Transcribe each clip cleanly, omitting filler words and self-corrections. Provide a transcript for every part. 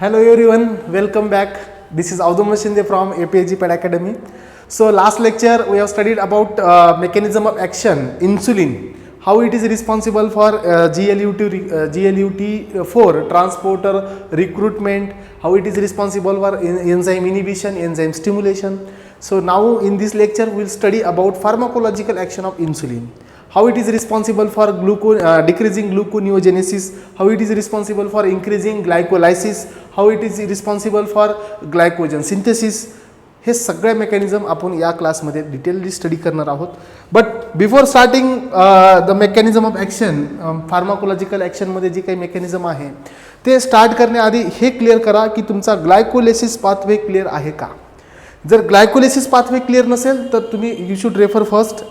Hello everyone, welcome back. This is Audum Shinde from APAG Ped Academy. So last lecture we have studied about mechanism of action, insulin, how it is responsible for GLUT4 transporter recruitment, how it is responsible for enzyme inhibition, enzyme stimulation. So now in this lecture we will study about pharmacological action of insulin. How it is responsible for decreasing gluconeogenesis, how it is responsible for increasing glycolysis, how it is responsible for glycogen synthesis. हे सगळे mechanism आपण या क्लासमध्ये detailed study करणार आहोत. But before starting the mechanism of action, pharmacological ॲक्शनमध्ये जी काही मेकॅनिझम आहे ते स्टार्ट करण्याआधी हे क्लिअर करा की तुमचा ग्लायकोलिसिस पाथवे क्लिअर आहे का. जर ग्लायकोलिसिस पाथवे क्लिअर नसेल तर तुम्ही you should refer first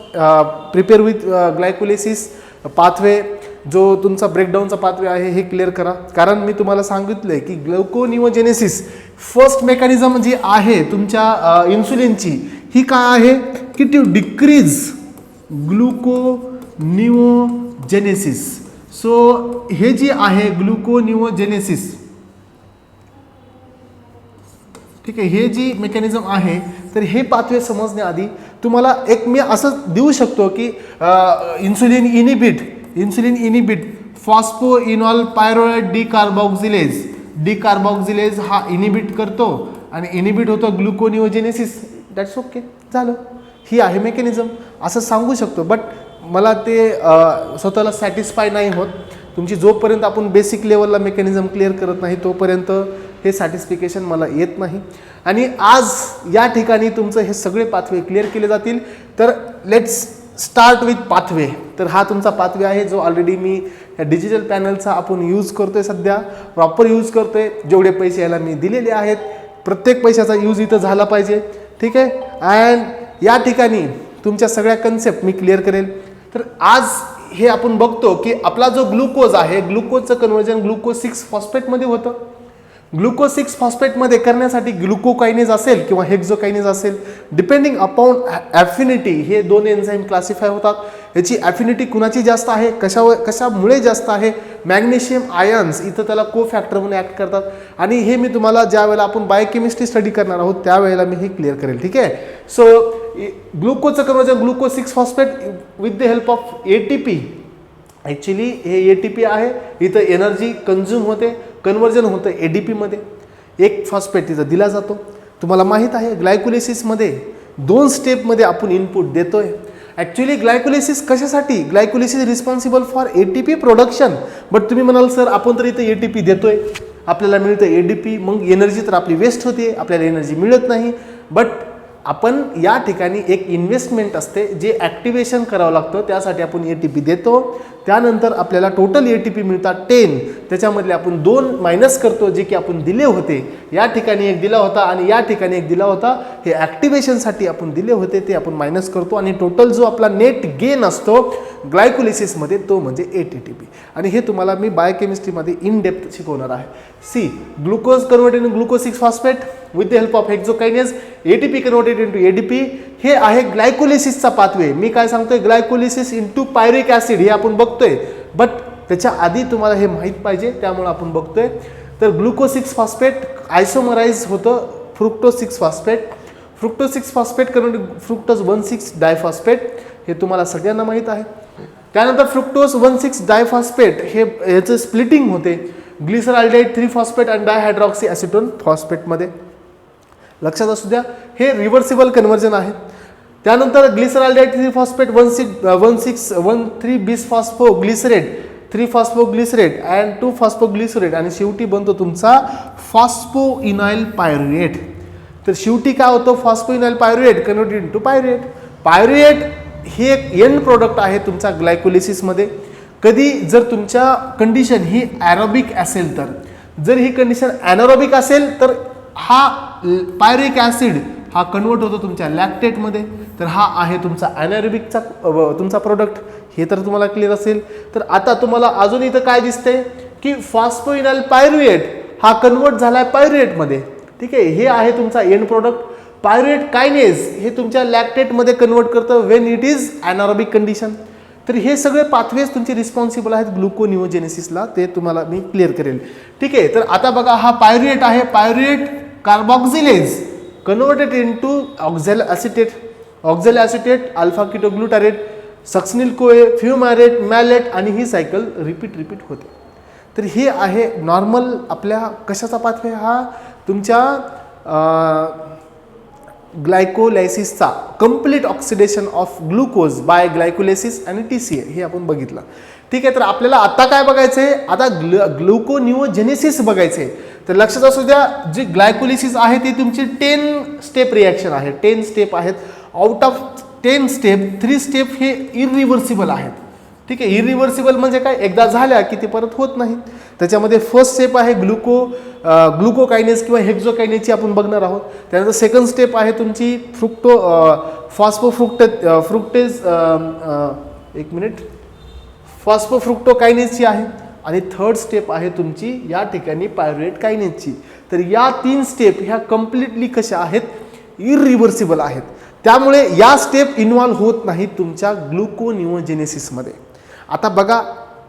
prepare with glycolysis pathway. जो तुमचा ब्रेकडाऊनचा पाथवे आहे हे क्लिअर करा, कारण मी तुम्हाला सांगितलं आहे की ग्लुकोनिओजेनेसिस फर्स्ट मेकॅनिझम जी आहे तुमच्या इन्सुलिनची ही काय आहे की टू डिक्रीज ग्लुकोनिओजेनेसिस. सो हे जी आहे ग्लुकोनिओजेनेसिस, ठीक आहे, हे जी मेकॅनिझम आहे तर हे पाथवे समजण्याआधी तुम्हाला एक मी असं देऊ शकतो की इन्सुलिन इनिबिट फॉस्फोइनॉल पायरोएट डिकार्बोक्सिलेज हा इनिबिट करतो आणि इनिबिट होतो ग्लुकोनिओजेनेसिस. दॅट्स ओके, झालं, ही आहे मेकॅनिझम असं सांगू शकतो. बट मला ते स्वतःला सॅटिस्फाय नाही होत. तुमची जोपर्यंत आपण बेसिक लेवलला मेकॅनिझम क्लिअर करत नाही तोपर्यंत हे सॅटिस्फिकेशन मला येत नाही. आणि आज या ठिकाणी तुमचं हे सगळे पाथवे क्लिअर केले जातील. तर लेट्स स्टार्ट विथ पाथवे. तर हा तुमचा पाथवे आहे जो ऑलरेडी मी या डिजिटल पॅनलचा आपण यूज करतोय, सध्या प्रॉपर यूज करतोय. जेवढे पैसे याला मी दिलेले आहेत प्रत्येक पैशाचा यूज इथं झाला पाहिजे, ठीक आहे. अँड या ठिकाणी तुमच्या सगळ्या कन्सेप्ट मी क्लिअर करेल. तर आज हे आपण बघतो की आपला जो ग्लुकोज आहे, ग्लुकोजचं कन्व्हर्जन ग्लुकोज 6 फॉस्फेटमध्ये होतं. ग्लुकोज 6 फॉस्फेटमध्ये करण्यासाठी ग्लुकोकायनेज असेल किंवा हेक्झोकायनेज असेल, डिपेंडिंग अपॉन ॲफिनिटी हे दोन एन्झाईम क्लासिफाय होतात. याची ॲफिनिटी कुणाची जास्त आहे, कशामुळे जास्त आहे, मॅग्नेशियम आयन्स इथं त्याला को फॅक्टर म्हणून ॲक्ट करतात. आणि हे मी तुम्हाला ज्या वेळेला आपण बायोकेमिस्ट्री स्टडी करणार आहोत त्यावेळेला मी हे क्लिअर करेल, ठीक आहे. सो ग्लुकोजचं conversion glucose 6 phosphate with the help of ATP. Actually हे ATP आहे, इथं एनर्जी कन्झ्युम होते, कन्व्हर्जन होतं ADP मध्ये. एक फॉस्फेट तिथं दिला जातो. तुम्हाला माहीत आहे ग्लायकोलिसिसमध्ये 2 स्टेपमध्ये आपण इनपुट देतोय. ॲक्च्युली ग्लायकोलिसिस कशासाठी, glycolysis responsible for ATP production. But तुम्ही म्हणाल सर आपण तर इथं ATP देतोय, आपल्याला मिळतं ADP, मग एनर्जी तर आपली वेस्ट होते, आपल्याला एनर्जी मिळत नाही. बट आपण या ठिकाणी एक इन्व्हेस्टमेंट असते जे ॲक्टिवेशन करावं लागतं, त्यासाठी आपण ATP देतो. त्यानंतर आपल्याला टोटल ATP मिळतात 10, त्याच्यामधले आपण 2 मायनस करतो जे की आपण दिले होते. या ठिकाणी एक दिला होता आणि या ठिकाणी एक दिला होता, हे ॲक्टिवेशनसाठी आपण दिले होते ते आपण मायनस करतो. आणि टोटल जो आपला नेट गेन असतो ग्लायकोलिसिसमध्ये तो म्हणजे 8 ATP. आणि हे तुम्हाला मी बायोकेमिस्ट्रीमध्ये इन डेप्थ शिकवणार आहे. See glucose converted in glucose 6 phosphate with the help of hexokinase, ATP converted into ADP. हे आहे ग्लायकोलिसिसचा पाथवे. मी काय सांगतोय, ग्लायकोलिसिस इंटू पायरिक ॲसिड हे आपण बघतोय. बट त्याच्या आधी तुम्हाला हे माहीत पाहिजे, त्यामुळे आपण बघतोय. तर ग्लुकोज 6 फॉस्फेट आयसोमराइज होतं fructose 6 phosphate. Fructose 6 phosphate converted fructose 1,6 diphosphate, हे तुम्हाला सगळ्यांना माहीत आहे. त्यानंतर फ्रुक्टोज 1,6 डायफॉस्फेट हे याचं स्प्लिटिंग होते ग्लिसरॉल्डिहाइड 3 फॉस्फेट आणि डायहायड्रॉक्सी ॲसिटोन फॉस्फेटमध्ये. लक्षात असू द्या, हे रिव्हर्सिबल कन्व्हर्जन आहे. त्यानंतर glyceraldehyde 3 phosphate 1,6,1,3 bisphosphoglycerate 3 phosphoglycerate and 2 phosphoglycerate आणि शेवटी बनतो तुमचा फॉस्फोइनॉइल पायरुएट. तर शेवटी काय होतं, फॉस्फोइनॉइल pyruvate converted into pyruvate. Pyruvate हे एक एंड प्रोडक्ट आहे तुमच्या ग्लायकोलिसिसमध्ये. कधी जर तुमच्या कंडिशन ही ॲरोबिक असेल तर, जर ही कंडिशन ॲनारोबिक असेल तर हा पायरिक ॲसिड हा कन्वर्ट होतो तुमच्या लॅक्टेटमध्ये. तर हा आहे तुमचा ॲनारोबिकचा तुमचा प्रोडक्ट. हे तर तुम्हाला क्लिअर असेल. तर आता तुम्हाला अजून इथं काय दिसतंय की फॉस्फोइनॉइल पायरुएट हा कन्वर्ट झालाय पायरुएटमध्ये, ठीक आहे. हे आहे तुमचा एंड प्रोडक्ट. पायरुएट कायनेज हे तुमच्या लॅक्टेटमध्ये कन्वर्ट करतं व्हेन इट इज ॲनारोबिक कंडिशन. तर हे सगळे पाथवेज तुमचे रिस्पॉन्सिबल आहेत ग्लुकोनिओजेनेसिसला, ते तुम्हाला मी क्लिअर करेल. ठीक आहे. तर आता बघा हा पायरुवेट आहे, pyruvate carboxylase converted into oxaloacetate alpha ketoglutarate succinyl CoA fumarate malate आणि ही सायकल रिपीट होते. तर हे आहे नॉर्मल आपल्या कशाचा पाथवे, हा तुमच्या ग्लायकोलायसिसचा complete oxidation of glucose by glycolysis आणि TCA हे आपण बघितलं. ठीक आहे. तर आपल्याला आता काय बघायचं आहे, आता ग्लुकोनिओजेनेसिस बघायचं आहे. तर लक्षात असू द्या, जी ग्लायकोलिसिस आहे ती तुमची 10 स्टेप रिॲक्शन आहे, 10 स्टेप आहेत. आउट ऑफ 10 स्टेप 3 स्टेप हे इरिव्हर्सिबल आहेत. ठीक आहे. इरिव्हर्सिबल म्हणजे काय, एकदा झाल्या की ते परत होत नाही. त्याच्यामध्ये फर्स्ट स्टेप आहे ग्लुकोकायनेज किंवा हेक्झोकायनेजची आपण बघणार आहोत. त्यानंतर सेकंड स्टेप आहे तुमची फॉस्फोफ्रुक्टोकायनेजची आहे. आणि थर्ड स्टेप आहे तुमची या ठिकाणी पायरुवेट कायनेजची. तर या 3 स्टेप ह्या कम्प्लिटली कशा आहेत, इरिव्हर्सिबल आहेत. त्यामुळे या स्टेप इन्व्हॉल्व होत नाहीत तुमच्या ग्लुकोनिओजेनेसिसमध्ये. आता बघा,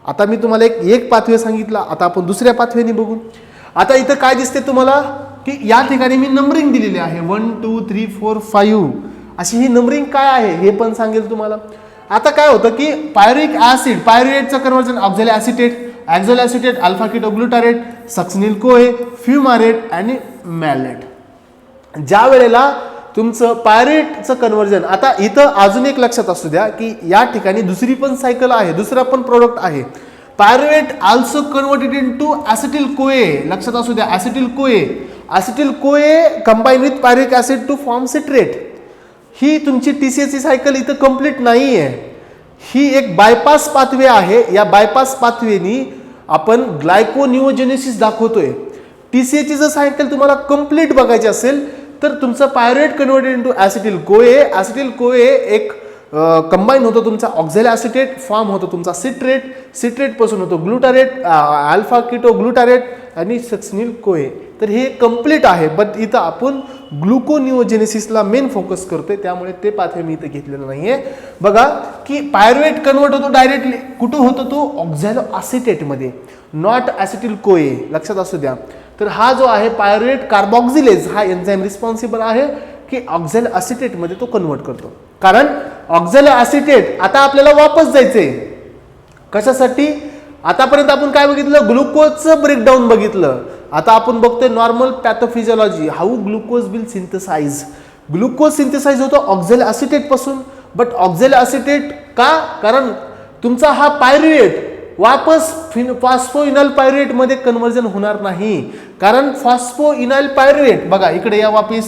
आता मी तुम्हाला एक पाथवे सांगितला, आता आपण दुसऱ्या पाथवेने बघू. आता इथं काय दिसते तुम्हाला की या ठिकाणी मी नंबरिंग दिलेली आहे 1 2 3 4 5 अशी. ही नंबरिंग काय आहे हे पण सांगेल तुम्हाला. आता काय होतं की पायरुविक ऍसिड, पायरुवेटचं conversion oxaloacetate alpha ketoglutarate succinyl CoA fumarate आणि मॅलेट. ज्या वेळेला तुमचं पायरुवेटचं कन्वर्जन, आता इथं अजून एक लक्षात असू द्या की या ठिकाणी दुसरी पण सायकल आहे, दुसरा पण प्रोडक्ट आहे. Pyruvate also converted into acetyl CoA. लक्षात असू द्या, acetyl CoA combine with pyruvic acid to form citrate. ही तुमची TCAची सायकल इथं कंप्लीट नाही आहे. ही एक बायपास पाथवे आहे. या बायपास पाथवेनी आपण ग्लायकोनिओजेनेसिस दाखवतोय. TCAची जर सायकल तुम्हाला कंप्लीट बघायची असेल तर तुमचं पायरुवेट कन्वर्टेड इनटू ॲसिटिल कोए एक कंबाईन होतो तुमचा ऑक्झॅल ॲसिटेट, फॉर्म होतो तुमचा सिट्रेट पासून होतो ग्लुटारेट, अल्फा कीटो ग्लुटारेट आणि सक्सिनिल कोए. तर हे कंप्लीट आहे. बट इथं आपण ग्लुकोनिओजेनेसिसला मेन फोकस करतोय, त्यामुळे ते पाथवे मी इथं घेतलेलं नाहीये. बघा की पायरुवेट कन्वर्ट होतो डायरेक्टली कुठं होतो, तो ऑक्झॅलो ॲसिटेटमध्ये, नॉट ॲसिटिल कोए. लक्षात असू द्या. तर हा जो आहे पायरुवेट कार्बॉक्सिलेज हा एन्झाईम रिस्पॉन्सिबल आहे की ऑक्झॅल ॲसिटेटमध्ये तो कन्वर्ट करतो. कारण ऑक्झॅल ॲसिटेट आता आपल्याला वापस जायचंय कशासाठी. आतापर्यंत आपण काय बघितलं, ग्लुकोजचं ब्रेकडाऊन बघितलं. आता आपण बघतोय normal pathophysiology, how glucose will synthesize. Glucose synthesize होतो ऑक्झॅल ॲसिटेट पासून. बट ऑक्झॅल ॲसिटेट का, कारण तुमचा हा पायरुवेट वापस फॉस्फोइनॉल पायरुवेट मध्ये कन्वर्जन होणार नाही. कारण फॉस्फोइनॉल पायरुवेट बघा इकडे या वापिस,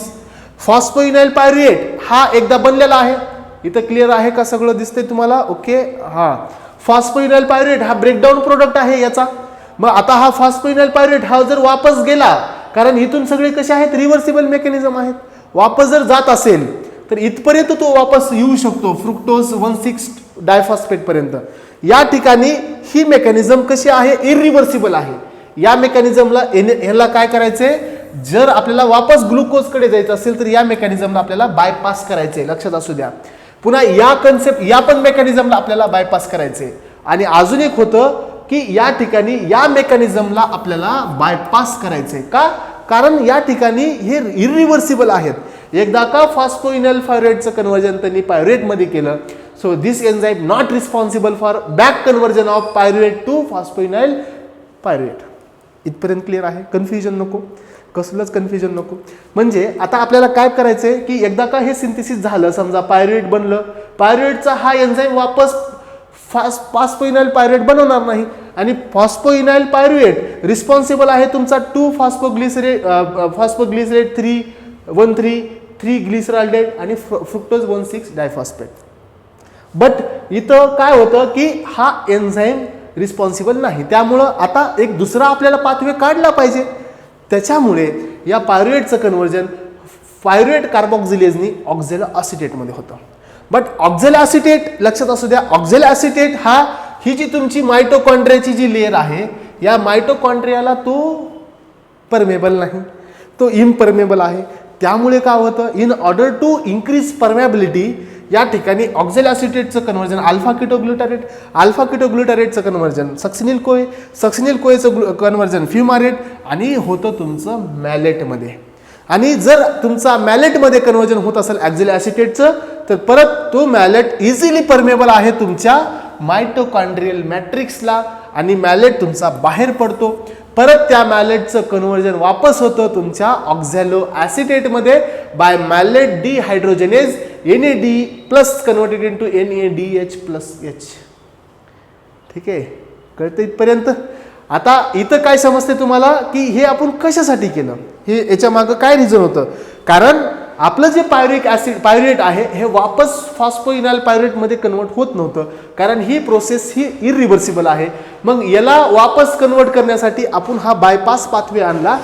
फॉस्फोइनॉल पायरुवेट हा एकदा बनलेला आहे. इथं क्लिअर आहे का, सगळं दिसतंय तुम्हाला. ओके. हा फॉस्फोइनॉल पायरुवेट हा ब्रेकडाऊन प्रोडक्ट आहे याचा. मग आता हा फॉस्फोइनॉल पायरुवेट हा जर वापस गेला, कारण इथून सगळे कसे आहेत, रिव्हर्सिबल मेकॅनिझम आहेत. वापस जर जात असेल तर इथपर्यंत तो वापस येऊ शकतो फ्रुक्टोज 1,6 डायफॉस्फेट पर्यंत. या ठिकाणी ही मेकॅनिझम कशी आहे, इरिव्हर्सिबल आहे. या मेकॅनिझमला ह्याला काय करायचंय, जर आपल्याला वापस ग्लुकोजकडे जायचं असेल तर या मेकॅनिझमला आपल्याला बायपास करायचंय. लक्षात असू द्या. पुन्हा या या पण मेकॅनिझमला आपल्याला बायपास करायचंय. आणि अजून एक होतं की या ठिकाणी या मेकॅनिझमला आपल्याला बायपास करायचंय का, कारण या ठिकाणी हे इरिव्हर्सिबल आहेत. एकदा का फॉस्फोइनॉल पायरुवेटचं कन्वर्जन त्यांनी पायरुवेटमध्ये केलं, so this enzyme not responsible for back conversion of pyruvate to phosphoenol pyruvate. इथपर्यंत क्लिअर आहे, कन्फ्युजन नको, कसलंच कन्फ्युजन नको. म्हणजे आता आपल्याला काय करायचंय की एकदा का हे सिंथेसिस झालं, समजा पायरुवेट बनलं, पायरुवेटचा हा एन्झाईम वापस फॉस्फोइनॉल पायरुवेट बनवणार नाही. आणि फॉस्फोइनॉल पायरुवेट रिस्पॉन्सिबल आहे तुमचा 2 फॉस्फोग्लिसरेट 3 ग्लिसरॉल्डेट आणि फ्रुक्टोज 1,6 डायफॉस्फेट. बट इथं काय होतं की हा एन्झाईम रिस्पॉन्सिबल नाही. त्यामुळं आता एक दुसरा आपल्याला पाथवे काढला पाहिजे. त्याच्यामुळे या पायरुवेटचं कन्वर्जन पायरुवेट कार्बॉक्सिलेजनी ऑक्झॅलो ॲसिटेटमध्ये होतं. बट ऑक्झॅल ॲसिटेट लक्षात असू द्या, ऑक्झॅल ॲसिटेट ही जी तुमची मायटोकॉन्ड्रियाची जी लेयर आहे, या मायटोकॉन्ड्रियाला तो परमेबल नाही, तो इम्परमेबल आहे. त्यामुळे काय होतं, in order to increase permeability या ठिकाणी ऑक्झॅल ॲसिटेटचं कन्व्हर्जन अल्फा कीटोग्लुटारेटचं कन्व्हर्जन सक्सिनिल कोएचं कन्व्हर्जन फ्युमारेट आणि होतं तुमचं मॅलेटमध्ये. आणि जर तुमचा मॅलेटमध्ये कन्व्हर्जन होत असेल ऑक्झॅल ॲसिटेटचं तर परत तो मॅलेट इझिली परमेबल आहे तुमच्या मायटोकॉन्ड्रियल मॅट्रिक्सला आणि मॅलेट तुमचा बाहेर पडतो. परत त्या मॅलेटचं कन्व्हर्जन वापस होतं तुमच्या ऑक्झॅलो ॲसिटेटमध्ये by malate dehydrogenase NAD plus converted into NADH+H. ठीक आहे, कळतं इथपर्यंत. आता इथं काय समजते तुम्हाला की हे आपण कशासाठी केलं, हे याच्या मागं काय रिझन होतं. कारण आपलं जे पायरुवेट आहे हे वापस फॉस्फोइनाइल पायरुवेटमध्ये कन्वर्ट होत नव्हतं, कारण ही प्रोसेस ही इरिव्हर्सिबल आहे. मग याला वापस कन्वर्ट करण्यासाठी आपण हा बायपास पाथवे आणला.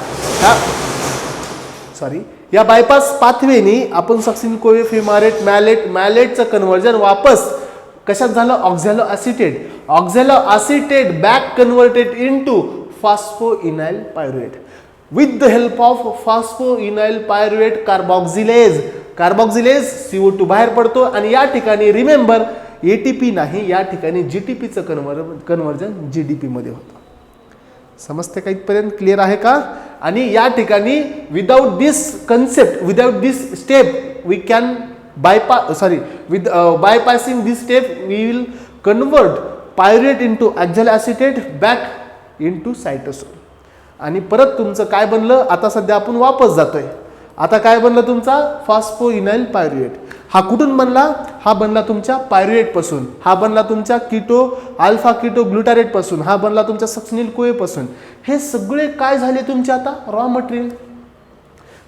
या बायपास पाथवेनी आपण सक्सिनिल कोए फ्युमारेट मॅलेटचं कन्व्हर्जन वापस कशात झालं, oxaloacetate back converted into phosphoenol pyruvate with the help of phosphoenol pyruvate carboxylase CO2 बाहेर पडतो आणि या ठिकाणी रिमेंबर ATP नाही, या ठिकाणी GTPचं कन्व्हर्जन GDP मध्ये होतं. समजते का इथपर्यंत, क्लिअर आहे का. आणि या ठिकाणी without this step we can bypassing this step we will convert pyruvate into oxalic acetate back into cytosol. आणि परत तुमचं काय बनलं, आता सध्या आपण वापस जातोय. आता काय बनलं तुमचा फॉस्फोइनाइल पायरुवेट. हा कुठून बनला, हा बनला तुमच्या पायरुवेट पासून, हा बनला तुमच्या अल्फा कीटो ग्लुटारेट पासून, हा बनला तुमच्या सक्सिनिल कोए पासून. हे सगळे काय झाले तुमचे आता रॉ मटेरियल.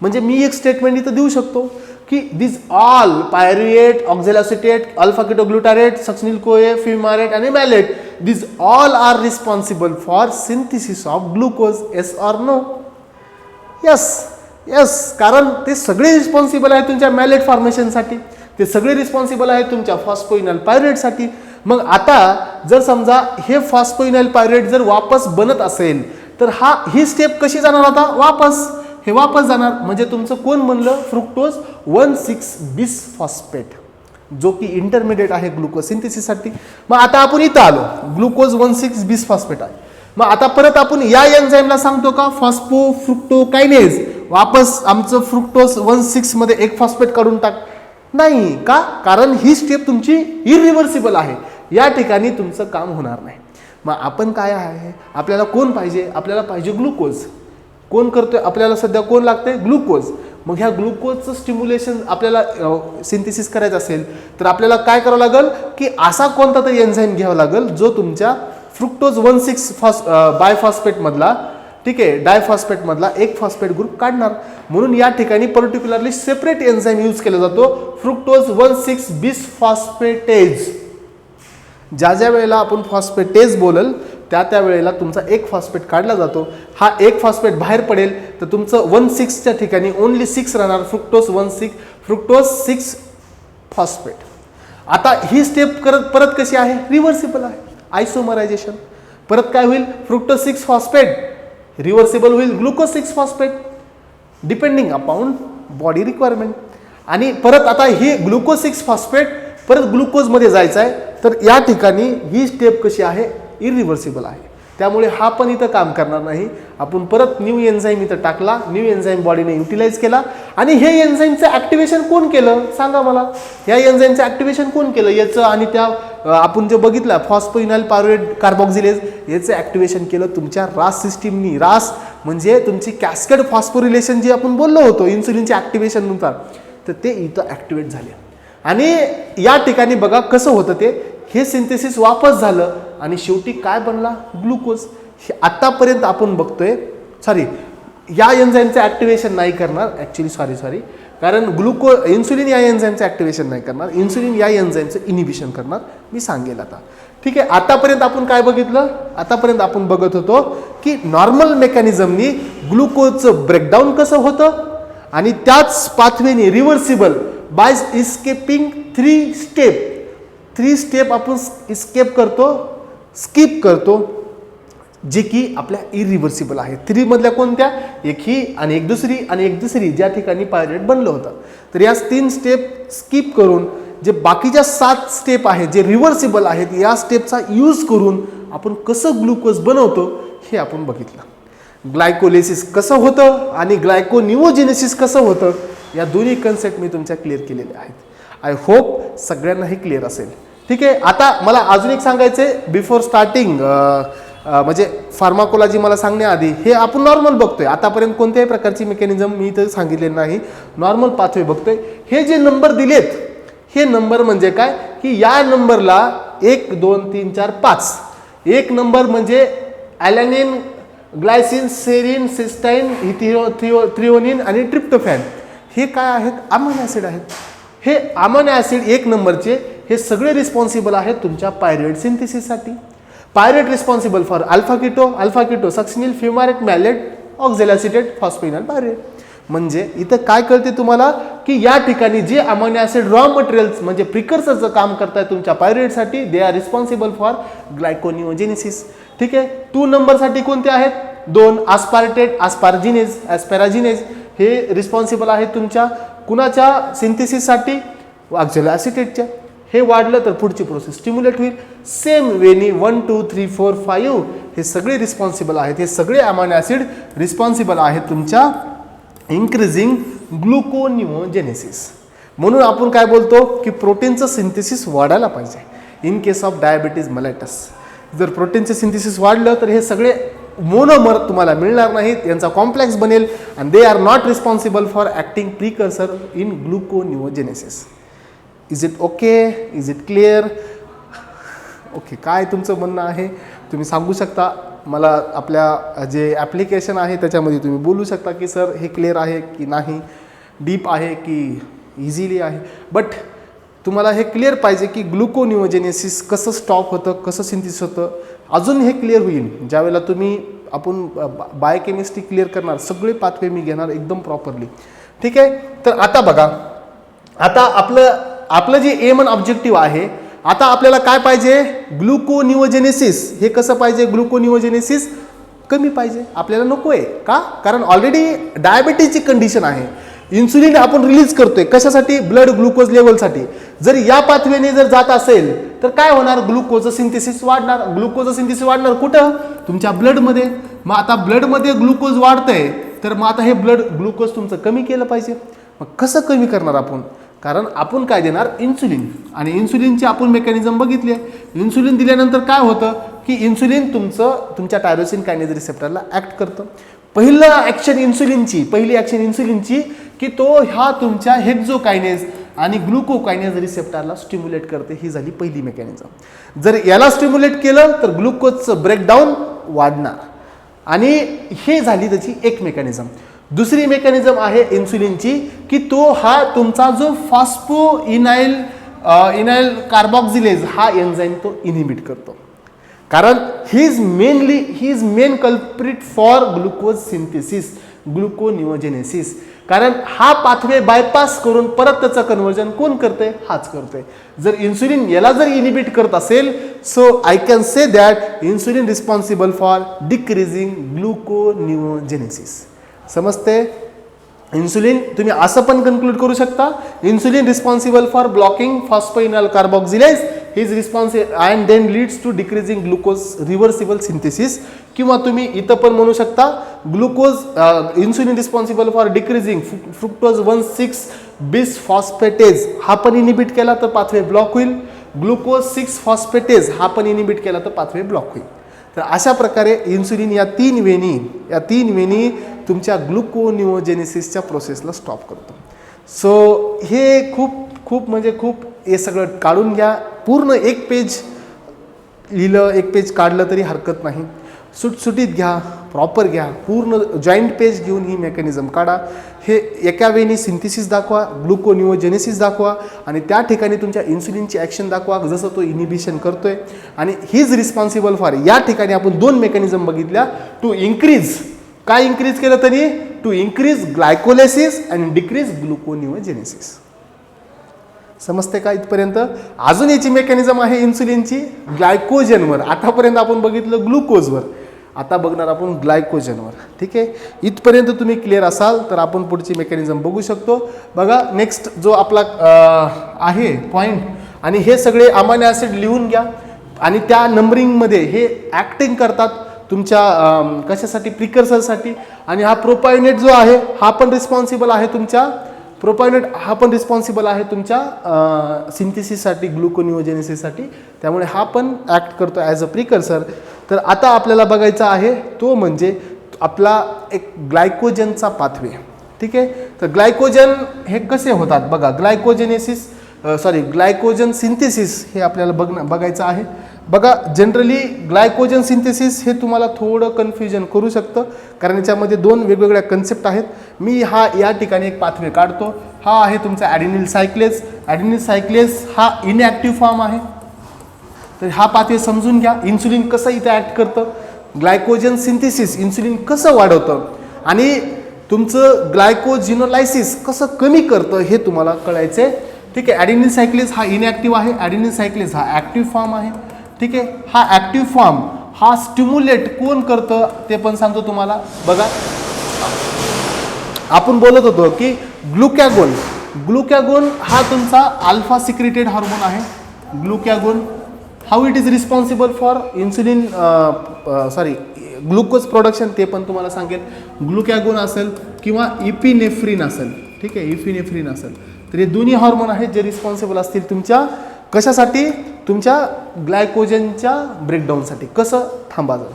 म्हणजे मी एक स्टेटमेंट इथं देऊ शकतो की this all pyruvate, oxaloacetate, alpha keto glutarate, succinyl CoA, fumarate आणि malate, these all are responsible for synthesis of glucose. Yes or no? Yes, कारण ते सगळे रिस्पॉन्सिबल आहेत तुमच्या मॅलेट फॉर्मेशनसाठी, ते सगळे रिस्पॉन्सिबल आहेत तुमच्या फॉस्फोइनाइल पायरुवेटसाठी. मग आता जर समजा हे फॉस्फोइनाइल पायरुवेट जर वापस बनत असेल तर ही स्टेप कशी जाणार, आता हे वापस जाणार. म्हणजे तुमचं कोण बनलं, फ्रुक्टोज 1,6-बिसफॉस्फेट, जो की इंटरमिडिएट आहे ग्लुकोज सिंथेसिससाठी. मग आता आपण इथं आलो, ग्लुकोज 1,6-बिसफॉस्फेट आहे. मग आता परत आपण या एन्झाईमला सांगतो का फॉस्फोफ्रुक्टोकायनेज वापस आमचं फ्रुक्टोज 1,6 मध्ये एक फॉस्फेट काढून टाक, नाही का, कारण ही स्टेप तुमची इरिव्हर्सिबल आहे, या ठिकाणी तुमचं काम होणार नाही. मग आपण काय आहे, आपल्याला कोण पाहिजे, आपल्याला पाहिजे ग्लुकोज. कोण करतोय आपल्याला सध्या, कोण लागतंय, ग्लुकोज. मग ह्या ग्लुकोजचं स्टिम्युलेशन आपल्याला सिंथेसिस करायचं असेल तर आपल्याला काय करावं लागेल की असा कोणता तरी एन्झाईम घ्यावा लागेल जो तुमच्या फ्रुक्टोज 1,6 बायफॉस्फेट मधला, ठीक आहे, डायफॉस्फेट मधला एक फॉस्फेट ग्रुप काढणार. म्हणून या ठिकाणी पर्टिक्युलरली सेपरेट एन्झाईम यूज केला जातो, फ्रुक्टोज 1,6-बिसफॉस्फेटेज. ज्या वेळेला आपण फॉस्फेटेज बोलल त्या वेळेला तुमचा एक फॉस्फेट काढला जातो. हा एक फॉस्फेट बाहेर पडेल तर तुमचं 1,6च्या ठिकाणी ओनली 6 राहणार, फ्रुक्टोज 6 फॉस्फेट. आता ही स्टेप परत कशी आहे, रिव्हर्सिबल आहे, आयसोमरायझेशन. परत काय होईल, फ्रुक्टोज 6 फॉस्फेट रिव्हर्सिबल होईल glucose 6 phosphate depending upon body requirement. आणि परत आता हे ग्लुकोज 6 फॉस्फेट परत ग्लुकोजमध्ये जायचं आहे, तर या ठिकाणी ही स्टेप कशी आहे, इरिव्हर्सिबल आहे. त्यामुळे हा पण इथं काम करणार नाही. आपण परत न्यू एन्झाईम इथं टाकला, न्यू एन्झाईम बॉडीने युटिलाइज केला. आणि हे एन्झाईमचं ऍक्टिव्हेशन कोण केलं सांगा मला, या एन्झाईमचं ऍक्टिव्हेशन कोण केलं, याचं आणि त्या आपण जे बघितलं फॉस्फोइनाइल पायरुवेट कार्बोक्सिलेज, याचं ऍक्टिव्हेशन केलं तुमच्या रास सिस्टीमनी. रास म्हणजे तुमची कॅस्केड फॉस्फोरिलेशन जे आपण बोललो होतो इन्सुलिनच्या ऍक्टिव्हेशन नुसार, तर ते इथं ऍक्टिव्हेट झाले. आणि या ठिकाणी बघा कसं होतं ते, हे सिंथेसिस वापस झालं आणि शेवटी काय बनला, ग्लुकोज. आतापर्यंत आपण बघतोय, या एन्झाईमचं ऍक्टिव्हेशन नाही करणार ऍक्च्युली, कारण इन्सुलिन या एन्झाईमचं ऍक्टिव्हेशन नाही करणार, इन्सुलिन या एन्झाईमचं इनिबिशन करणार, मी सांगेल आता. ठीक आहे, आतापर्यंत आपण काय बघितलं, आतापर्यंत आपण बघत होतो की नॉर्मल मेकॅनिझमनी ग्लुकोजचं ब्रेकडाऊन कसं होतं आणि त्याच पाथवेने रिव्हर्सिबल बाय इस्केपिंग 3 स्टेप आपण स्किप करतो, जे की आपल्या इरिव्हर्सिबल आहे. 3 मधल्या कोणत्या, एक ही आणि एक दुसरी आणि एक दुसरी, ज्या ठिकाणी पायरुवेट बनलं होतं. तर या 3 स्टेप स्किप करून जे बाकीच्या 7 स्टेप आहेत जे रिव्हर्सिबल आहेत या स्टेपचा यूज करून आपण कसं ग्लुकोज बनवतो हे आपण बघितलं. ग्लायकोलिसिस कसं होतं आणि ग्लायकोनिओजेनेसिस कसं होतं या दोन्ही कन्सेप्ट मी तुमच्या क्लिअर केलेले आहेत. आय होप सगळ्यांना हे क्लिअर असेल. ठीक आहे. आता मला अजून एक सांगायचं आहे बिफोर स्टार्टिंग, म्हणजे फार्माकोलॉजी मला सांगण्याआधी हे आपण नॉर्मल बघतोय. आतापर्यंत कोणत्याही प्रकारची मेकॅनिझम मी इथं सांगितलेलं नाही, नॉर्मल पाथवे बघतोय. हे जे नंबर दिलेत हे नंबर म्हणजे काय की या नंबरला 1 2 3 4 5, एक नंबर म्हणजे ॲलॅनिन, ग्लायसिन, सेरिन, सिस्टाइन, थ्रिओनिन आणि ट्रिप्टोफॅन. हे काय आहेत? अमायनो ॲसिड आहेत. हे अमायनो ॲसिड एक नंबरचे हे सगळे रिस्पॉन्सिबल आहेत तुमच्या पायरुवेट सिंथेसिससाठी. Pyruvate responsible for alpha keto, succinyl, fumarate, malate, oxaloacetate, phosphoenol pyruvate. म्हणजे इथं काय कळते तुम्हाला की या ठिकाणी जे अमायनो ॲसिड रॉ मटेरियल्स म्हणजे प्रिकर्सरचं काम करताय तुमच्या पायरुवेटसाठी दे आर रिस्पॉन्सिबल फॉर ग्लायकोनिओजेनेसिस. ठीक आहे. 2 नंबरसाठी कोणते आहेत? 2 आस्पार्टेट, ॲस्पॅराजिनेज हे रिस्पॉन्सिबल आहेत तुमच्या कुणाच्या सिंथेसिससाठी? ऑक्झॅलॅसिटेटच्या. हे वाढलं तर पुढची प्रोसेस स्टिम्युलेट होईल. सेम वेनी 1 2 3 4 5 हे सगळे रिस्पॉन्सिबल आहेत. हे सगळे अमायनो ॲसिड रिस्पॉन्सिबल आहेत तुमच्या इन्क्रीजिंग ग्लुकोनिओजेनेसिस. म्हणून आपण काय बोलतो की प्रोटीनचं सिंथेसिस वाढायला पाहिजे. In case of diabetes mellitus जर प्रोटीनचे सिंथेसिस वाढलं तर हे सगळे मोनोमर तुम्हाला मिळणार नाहीत, यांचा कॉम्प्लेक्स बनेल आणि they are not responsible for acting precursor in ग्लुकोनिओजेनेसिस. Is it okay? Is it clear? Okay. काय तुमचं म्हणणं आहे तुम्ही सांगू शकता मला. आपल्या जे ॲप्लिकेशन आहे त्याच्यामध्ये तुम्ही बोलू शकता की सर हे क्लिअर आहे की नाही, डीप आहे की इझिली आहे. बट तुम्हाला हे क्लिअर पाहिजे की ग्लुकोनिओजेनेसिस कसं स्टॉप होतं, कसं सिंथेसिस होतं. अजून हे क्लिअर होईल ज्यावेळेला आपण बायोकेमिस्ट्री क्लिअर करणार, सगळे पाथवे मी घेणार एकदम प्रॉपरली. ठीक आहे. तर आता बघा, आता आपलं जे एम अँड ऑब्जेक्टिव्ह आहे, आता आपल्याला काय पाहिजे? ग्लुकोनिओजेनेसिस. हे कसं पाहिजे? ग्लुकोनिओजेनेसिस कमी पाहिजे. आपल्याला नको आहे का? कारण ऑलरेडी डायबिटीजची कंडिशन आहे. इन्सुलिन आपण रिलीज करतोय कशासाठी? ब्लड ग्लुकोज लेवलसाठी. जर या पाथवेने जर जात असेल तर काय होणार? ग्लुकोजचं सिंथेसिस वाढणार. ग्लुकोजचं सिंथेसिस वाढणार कुठं? तुमच्या ब्लडमध्ये. मग आता ब्लडमध्ये ग्लुकोज वाढतंय तर मग आता हे ब्लड ग्लुकोज तुमचं कमी केलं पाहिजे. मग कसं कमी करणार आपण? कारण आपण काय देणार? इन्सुलिन. आणि इन्सुलिनची आपण मेकॅनिझम बघितली आहे. इन्सुलिन दिल्यानंतर काय होतं की इन्सुलिन तुमच्या टायरोसिन कायनेज रिसेप्टरला ॲक्ट करतं. पहिली ॲक्शन इन्सुलिनची की तो ह्या तुमच्या हेक्झोकायनेज आणि ग्लुकोकायनेज रिसेप्टरला स्टिम्युलेट करते. ही झाली पहिली मेकॅनिझम. जर याला स्टिम्युलेट केलं तर ग्लुकोजचं ब्रेकडाऊन वाढणार आणि हे झाली त्याची एक मेकॅनिझम. दुसरी मेकॅनिझम आहे इन्सुलिनची की तो हा तुमचा जो फॉस्फोइनाइल कार्बॉक्सिलेज हा एन्झाईम तो इनिबिट करतो. कारण he is main culprit for glucose synthesis, ग्लुकोनिओजेनेसिस. कारण हा पाथवे बायपास करून परत त्याचं कन्व्हर्जन कोण करते? हाच करते. जर इन्सुलिन याला जर इनिबिट करत असेल so I can say that insulin responsible for decreasing gluconeogenesis. समजते? इन्सुलिन तुम्ही असं पण कन्क्लूड करू शकता insulin responsible for blocking phosphoenol carboxylase is responsible and then leads to decreasing glucose reversible synthesis. किंवा तुम्ही इथं पण म्हणू शकता insulin responsible for decreasing fructose 1,6 bis phosphatase हा पण इनिबिट केला तर पाथवे ब्लॉक होईल. ग्लुकोज 6 फॉस्फेटेज हा पण इनिबिट केला तर पाथवे ब्लॉक होईल. तर अशा प्रकारे इन्सुलिन या तीन वेनी तुमच्या ग्लुकोनिओजेनेसिसच्या प्रोसेसला स्टॉप करतो. सो हे खूप हे सगळं काढून घ्या. पूर्ण एक पेज लिहिलं, एक पेज काढलं तरी हरकत नाही. सुटसुटीत घ्या, प्रॉपर घ्या, पूर्ण जॉईंट पेज घेऊन ही मेकॅनिझम काढा. हे एका वेळी सिंथेसिस दाखवा, ग्लुकोनिओजेनेसिस दाखवा आणि त्या ठिकाणी तुमच्या इन्सुलिनची ॲक्शन दाखवा जसं तो इनिबिशन करतोय. आणि ही इज रिस्पॉन्सिबल फॉर या ठिकाणी आपण 2 मेकॅनिझम बघितल्या टू इन्क्रीज. काय इन्क्रीज केलं तरी? To increase glycolysis and decrease gluconeogenesis. समजते का इथपर्यंत? अजून याची मेकॅनिझम आहे इन्सुलिनची ग्लायकोजनवर. आतापर्यंत आपण बघितलं ग्लुकोजवर. आता बघणार आपण ग्लायकोजनवर. ठीक आहे, इथपर्यंत तुम्ही क्लिअर असाल तर आपण पुढची मेकॅनिझम बघू शकतो. बघा नेक्स्ट जो आपला आहे पॉईंट, आणि हे सगळे अमायनो ॲसिड लिहून घ्या आणि त्या नंबरिंगमध्ये हे ॲक्टिंग करतात तुमच्या कशासाठी, प्रिकर्सरसाठी. आणि हा प्रोपायोनेट जो आहे हा पण रिस्पॉन्सिबल आहे तुमच्या सिंथेसिससाठी, ग्लुकोनिओजेनेसिससाठी. त्यामुळे हा पण ॲक्ट करतो ॲज अ प्रिकर्सर. तर आता आपल्याला बघायचा आहे तो म्हणजे आपला एक ग्लायकोजनचा पाथवे. ठीक आहे, तर ग्लायकोजन हे कसे होतात बघा. ग्लायकोजन सिंथेसिस हे आपल्याला बघायचं आहे. बघा जनरली ग्लायकोजन सिंथेसिस हे तुम्हाला थोडं कन्फ्युजन करू शकतं, कारण याच्यामध्ये दोन वेगवेगळ्या कन्सेप्ट आहेत. मी या ठिकाणी एक पाथवे काढतो. हा आहे तुमचा ॲडेनिल सायक्लेज. ॲडेनिल सायक्लेज हा इनॲक्टिव्ह फॉर्म आहे. तर हा पाथवे समजून घ्या. इन्सुलिन कसं इथं ॲक्ट करतं, ग्लायकोजन सिंथेसिस इन्सुलिन कसं वाढवतं आणि तुमचं ग्लायकोजिनोलायसिस कसं कमी करतं हे तुम्हाला कळायचं आहे. ठीक आहे, ॲडेनिल सायक्लेज हा इनॲक्टिव्ह आहे, ॲडेनिल सायक्लेज हा ॲक्टिव्ह फॉर्म आहे. ठीक आहे, हा ॲक्टिव्ह फॉर्म हा स्टिम्युलेट कोण करतं ते पण सांगतो तुम्हाला. बघा आपण बोलत होतो की ग्लुकॅगोन हा तुमचा अल्फा सिक्रेटेड हार्मोन आहे. Glucagon how it is responsible for insulin glucose production ते पण तुम्हाला सांगेल. ग्लुकॅगोन असेल किंवा इपिनेफ्रिन असेल. ठीक आहे, इपिनेफ्रिन असेल. तर हे दोन्ही हार्मोन आहेत जे रिस्पॉन्सिबल असतील तुमच्या कशासाठी, तुमच्या ग्लायकोजनच्या ब्रेकडाऊनसाठी, कसं थांबायचं.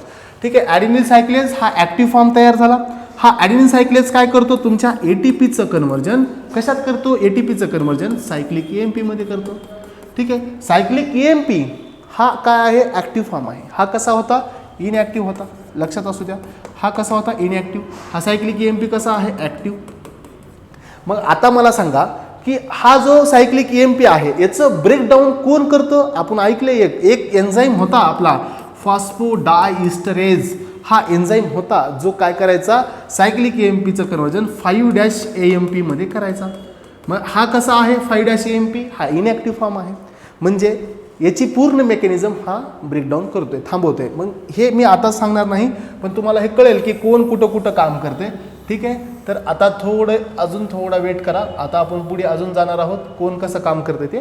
ठीक आहे, ॲडेनिल सायक्लेज हा ॲक्टिव्ह फॉर्म तयार झाला. हा ॲडेनिल सायक्लेज काय करतो, तुमच्या ATPचं कन्व्हर्जन कशात करतो, ATPचं कन्व्हर्जन सायक्लिक AMP मध्ये करतो. ठीक आहे, सायक्लिक AMP हा काय आहे, ॲक्टिव्ह फॉर्म आहे. हा कसा होता, इनॲक्टिव्ह होता. लक्षात असू द्या, हा कसा होता, इनॲक्टिव्ह. हा सायक्लिक AMP कसा आहे, ॲक्टिव्ह. मग आता मला सांगा की हा जो सायक्लिक AMP आहे याचं ब्रेकडाऊन कोण करतं. आपण ऐकले एक एन्झाईम होता आपला फॉस्फोडायइस्टरेज. हा एन्झाईम होता जो काय करायचा, सायक्लिक AMPचं कन्व्हर्जन 5' मध्ये करायचा. मग हा कसा आहे 5' हा इनॲक्टिव्ह फॉर्म आहे. म्हणजे याची पूर्ण मेकॅनिझम हा ब्रेकडाऊन करतोय, थांबवतोय. मग हे मी आता सांगणार नाही, पण तुम्हाला हे कळेल की कोण कुठं कुठं काम करते. ठीक आहे, तर आता अजून थोडा वेट करा. आता आपण पुढे अजून जाणार आहोत कोण कसं काम करते ते.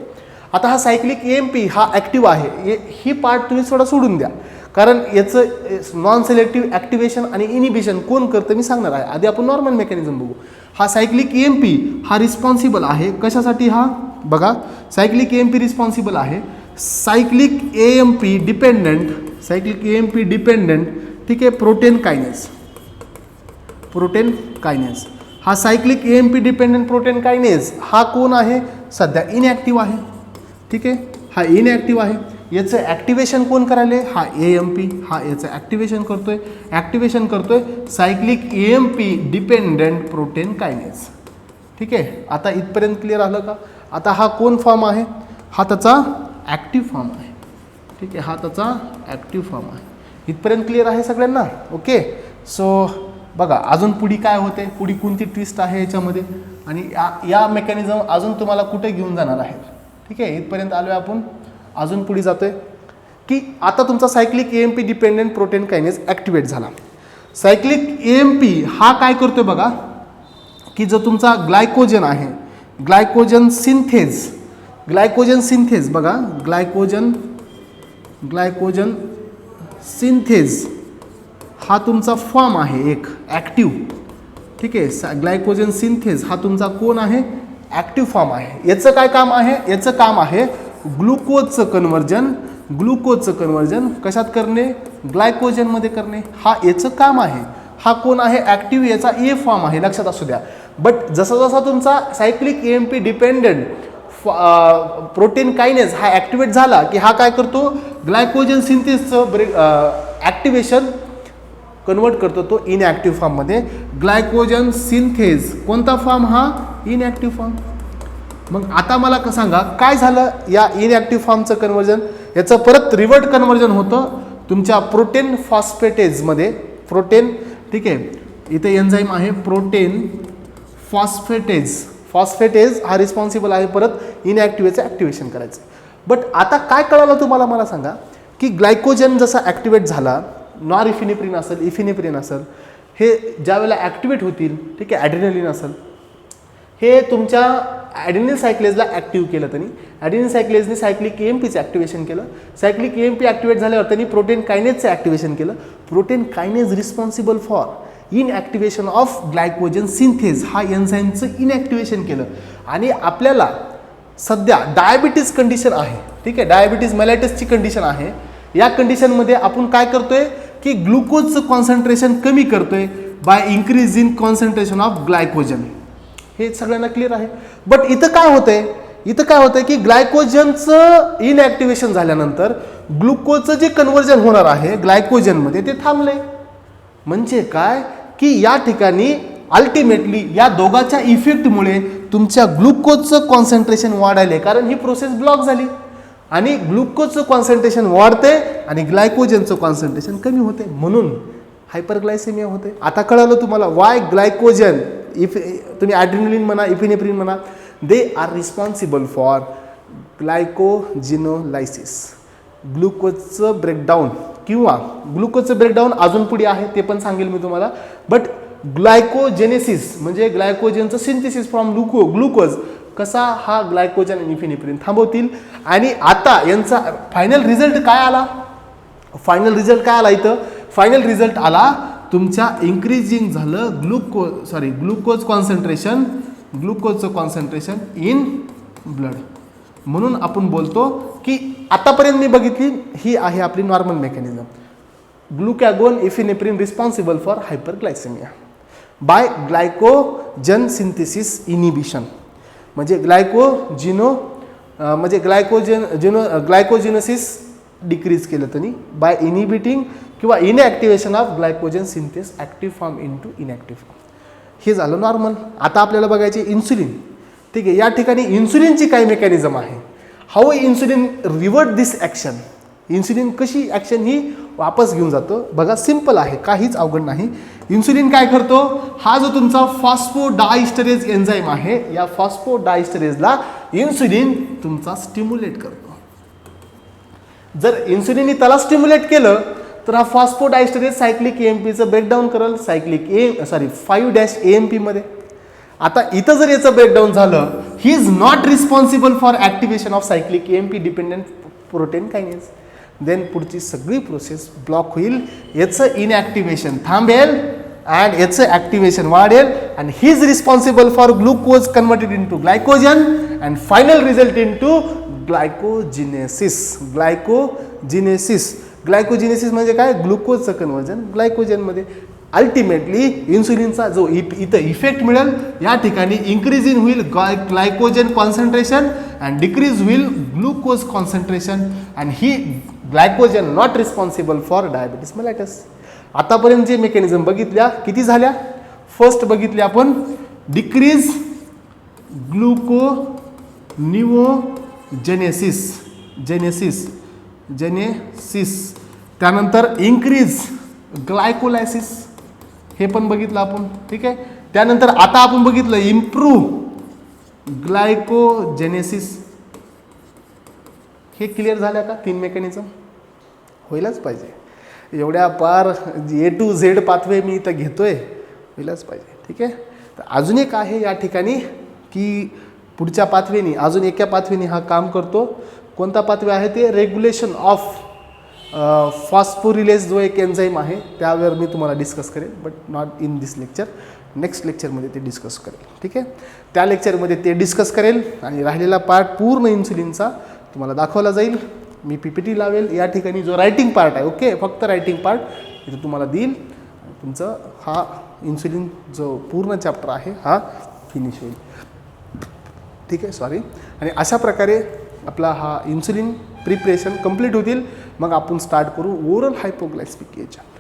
आता हा सायक्लिक AMP हा ॲक्टिव्ह आहे. ही पार्ट तुम्ही थोडा सोडून द्या, कारण याचं नॉन सिलेक्टिव्ह ॲक्टिव्हेशन आणि इनिबिशन कोण करतं मी सांगणार आहे. आधी आपण नॉर्मल मेकॅनिझम बघू. हा सायक्लिक AMP हा रिस्पॉन्सिबल आहे कशासाठी, हा बघा सायक्लिक AMP रिस्पॉन्सिबल आहे सायक्लिक AMP डिपेंडंट. ठीक आहे, प्रोटीन कायनेज. हा cyclic AMP dependent protein kinase हा कोण आहे, सध्या इनॲक्टिव्ह आहे. ठीक आहे, हा इनॲक्टिव्ह आहे. याचं ॲक्टिवेशन कोण करायले, हा AMP हा याचं ॲक्टिवेशन करतोय cyclic AMP dependent protein kinase. ठीक आहे, आता इथपर्यंत क्लिअर आलं का. आता हा कोण फॉर्म आहे, हा त्याचा ॲक्टिव्ह फॉर्म आहे. ठीक आहे, हा त्याचा ॲक्टिव्ह फॉर्म आहे. इथपर्यंत क्लिअर आहे सगळ्यांना. ओके, सो बघा अजून पुढे काय होते, पुढे कोणती ट्विस्ट आहे याच्यामध्ये, आणि या मेकॅनिझम अजून तुम्हाला कुठे घेऊन जाणार आहे. ठीक आहे, इथपर्यंत आलो आहे आपण. अजून पुढे जातोय की आता तुमचा cyclic AMP dependent protein kinase activate झाला. सायक्लिक AMP हा काय करतोय बघा, की जो तुमचा ग्लायकोजन आहे, ग्लायकोजन सिंथेज बघा, ग्लायकोजन सिंथेज हा तुमचा फॉर्म आहे एक ॲक्टिव्ह. ठीक आहे, ग्लायकोजन सिंथेज हा तुमचा कोण आहे, ॲक्टिव्ह फॉर्म आहे. याचं काय काम आहे, याचं काम आहे ग्लुकोजचं कन्व्हर्जन कशात करणे, ग्लायकोजनमध्ये करणे. हा याचं काम आहे. हा कोण आहे, ॲक्टिव्ह. याचा ए फॉर्म आहे, लक्षात असू द्या. बट जसा जसा तुमचा cyclic AMP dependent protein kinase हा ॲक्टिवेट झाला की हा काय करतो, ग्लायकोजन सिंथेसचं ॲक्टिवेशन कन्वर्ट करतो तो इनॲक्टिव्ह फॉर्ममध्ये. ग्लायकोजन सिंथेज कोणता फॉर्म, हा इनॲक्टिव्ह फॉर्म. मग आता मला सांगा काय झालं या इनॲक्टिव्ह फॉर्मचं कन्वर्जन. याचं परत रिव्हर्ट कन्वर्जन होतं तुमच्या प्रोटीन फॉस्फेटेजमध्ये. ठीक आहे, इथे एन्झाईम आहे प्रोटीन फॉस्फेटेज हा रिस्पॉन्सिबल आहे परत इनॲक्टिव्हचं ॲक्टिवेशन करायचं. बट आता काय कळालं तुम्हाला, मला सांगा की ग्लायकोजन जसा ॲक्टिवेट झाला नॉरइफिनेफ्रिन असेल, इफिनेफ्रिन असेल, हे ज्या वेळेला ॲक्टिवेट होतील, ठीक आहे, ॲड्रेनलिन असेल, हे तुमच्या ॲड्रेनल सायक्लेजला ॲक्टिव्ह केलं. त्यांनी ॲड्रेनल सायक्लेजने सायक्लिक EMPचं ॲक्टिवेशन केलं. सायक्लिक EMP ॲक्टिवेट झाल्यावर त्यांनी प्रोटीन कायनेजचं ॲक्टिवेशन केलं. Protein kinase responsible for inactivation of glycogen synthase, हा एन्झाईमचं इनॲक्टिवेशन केलं. आणि आपल्याला सध्या डायबिटीज कंडिशन आहे, ठीक आहे, डायबिटीज मेलायटसची कंडिशन आहे. या कंडिशनमध्ये आपण काय करतोय की ग्लुकोजचं कॉन्सन्ट्रेशन कमी करतोय by increase in concentration of glycogen. हे सगळ्यांना क्लिअर आहे. बट इथं काय होतंय की ग्लायकोजनचं इनॲक्टिवेशन झाल्यानंतर ग्लुकोजचं जे कन्व्हर्जन होणार आहे ग्लायकोजनमध्ये ते थांबलंय. म्हणजे काय की या ठिकाणी अल्टिमेटली या दोघांच्या इफेक्टमुळे तुमच्या ग्लुकोजचं कॉन्सन्ट्रेशन वाढायले, कारण ही प्रोसेस ब्लॉक झाली आणि ग्लुकोजचं कॉन्सन्ट्रेशन वाढते आणि ग्लायकोजनचं कॉन्सन्ट्रेशन कमी होते, म्हणून हायपरग्लायसेमिया होते. आता कळालं तुम्हाला वाय ग्लायकोजन, तुम्ही ॲड्रेनलिन म्हणा, इफिनेफ्रिन म्हणा, they are responsible for glycogenolysis, ग्लुकोजचं ब्रेकडाऊन. किंवा ग्लुकोजचं ब्रेकडाऊन अजून पुढे आहे, ते पण सांगेल मी तुम्हाला. बट ग्लायकोजेनेसिस म्हणजे ग्लायकोजनचं सिंथेसिस फ्रॉम ग्लुकोज कसा हा ग्लायकोजन आणि इफिनेफ्रिन थांबवतील. आणि आता यांचा फायनल रिझल्ट काय आला? इथं फायनल रिझल्ट आला तुमच्या इन्क्रीजिंग झालं ग्लुकोजचं कॉन्सन्ट्रेशन इन ब्लड. म्हणून आपण बोलतो की आतापर्यंत मी बघितली ही आहे आपली normal mechanism. Glucagon epinephrine responsible for hyperglycemia by glycogen synthesis inhibition. म्हणजे ग्लायकोजिनोसिस डिक्रीज केलं त्यांनी बाय इनिबिटिंग किंवा inactivation of glycogen synthase active form into inactive form. हे झालं नॉर्मल. आता आपल्याला बघायचे इन्सुलिन, ठीक आहे. या ठिकाणी इन्सुलिनची काय मेकॅनिझम आहे, how insulin revert this action, insulin कशी ॲक्शन ही वापस घेऊन जातो. बघा सिम्पल आहे, काहीच अवघड नाही. इन्सुलिन काय करतो, हा जो तुमचा फॉस्फोडायस्टरेज एन्झाईम आहे, या फॉस्फोडायस्टरेजला इन्सुलिन तुमचा स्टिम्युलेट करतो. जर इन्सुलिनने त्याला स्टिम्युलेट केलं तर हा फॉस्फोडायस्टरेज सायक्लिक EMPचं ब्रेकडाऊन करेल 5' मध्ये. आता इथं जर याचं ब्रेकडाऊन झालं, he is not responsible for activation of cyclic EMP dependent protein kinase. Then पुढची सगळी प्रोसेस ब्लॉक होईल, याचं इनॲक्टिवेशन थांबेल अँड याचं ॲक्टिवेशन वाढेल आणि ही is responsible for glucose converted into glycogen and final result into glycogenesis म्हणजे काय, ग्लुकोजचं कन्वर्जन ग्लायकोजनमध्ये. अल्टिमेटली इन्सुलिनचा जो इथं इफेक्ट मिळेल, या ठिकाणी इन्क्रीज इन होईल ग्लायकोजन कॉन्सन्ट्रेशन अँड डिक्रीज होईल ग्लुकोज कॉन्सन्ट्रेशन अँड ही glycogen not responsible for diabetes mellitus. आतापर्यंत जे मेकॅनिझम बघितल्या किती झाल्या? फर्स्ट बघितली आपण डिक्रीज ग्लुकोनिओजेनेसिस, त्यानंतर इन्क्रीज ग्लायकोलायसिस, हे पण बघितलं आपण, ठीक आहे. त्यानंतर आता आपण बघितलं इम्प्रूव्ह ग्लायकोजेनेसिस. हे क्लिअर झाल्या का? 3 मेकॅनिझम होईलच पाहिजे. एवढ्या पार A to Z पाथवे मी इथं घेतोय, होईलच पाहिजे, ठीक आहे. तर अजून एक आहे या ठिकाणी की पुढच्या पाथवेनी अजून एका पाथवेनी हा काम करतो. कोणता पाथवे आहे ते? रेग्युलेशन ऑफ फॉस्फोरिलेज जो एक एन्झाईम आहे, त्यावर मी तुम्हाला डिस्कस करेन, but not in this lecture. Next लेक्चरमध्ये ते डिस्कस करेल, ठीक आहे. त्या लेक्चरमध्ये ते डिस्कस करेल आणि राहिलेला पार्ट पूर्ण इन्सुलिनचा तुम्हाला दाखवला जाईल. मी PPT लावेल. या ठिकाणी जो रायटिंग पार्ट आहे, ओके, फक्त रायटिंग पार्ट इथं तुम्हाला देईल. तुमचं हा इन्सुलिन जो पूर्ण चॅप्टर आहे हा फिनिश होईल, ठीक आहे. सॉरी. आणि अशा प्रकारे आपला हा इन्सुलिन प्रिपरेशन कंप्लीट होतील. मग आपण स्टार्ट करू ओरल हायपोग्लायसेमिक एजंट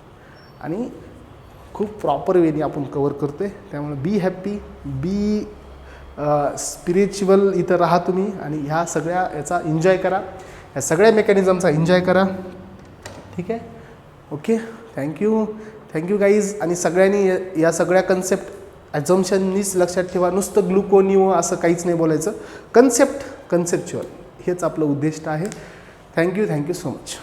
आणि खूप प्रॉपर वेनी आपण कवर करतोय. त्यामुळे बी हॅप्पी, बी स्पिरिच्युअल इथं राहा तुम्ही आणि ह्या सगळ्या याचा एन्जॉय करा, ह्या सगळ्या मेकॅनिझमचा एन्जॉय करा, ठीक आहे. Okay, thank you guys. आणि सगळ्यांनी या सगळ्या कन्सेप्ट ॲझम्पशननीच लक्षात ठेवा. नुसतं ग्लुकोनिओ असं काहीच नाही बोलायचं. कन्सेप्च्युअल हेच आपलं उद्दिष्ट आहे. Thank you so much.